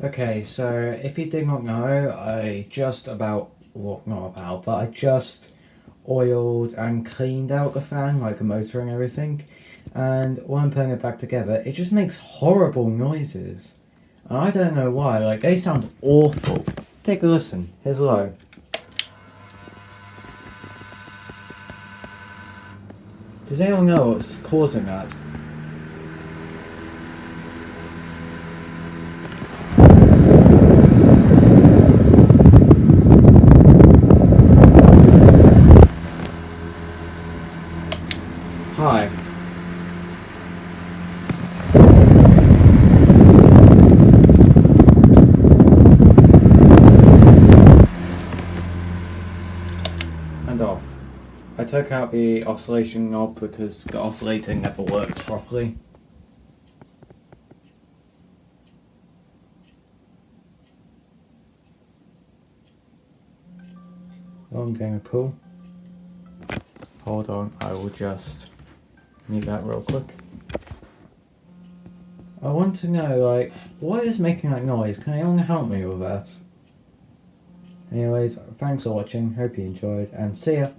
Okay, so if you did not know, I just oiled and cleaned out the fan, like the motor and everything. And when I'm putting it back together, it just makes horrible noises. And I don't know why, like they sound awful. Take a listen, here's low. Does anyone know what's causing that? Hi. And off. I took out the oscillation knob because the oscillating never worked properly. Oh, I'm getting a pull. Hold on, I will just mute that real quick. I want to know, like, what is making that noise? Can anyone help me with that? Anyways, thanks for watching, hope you enjoyed, and see ya!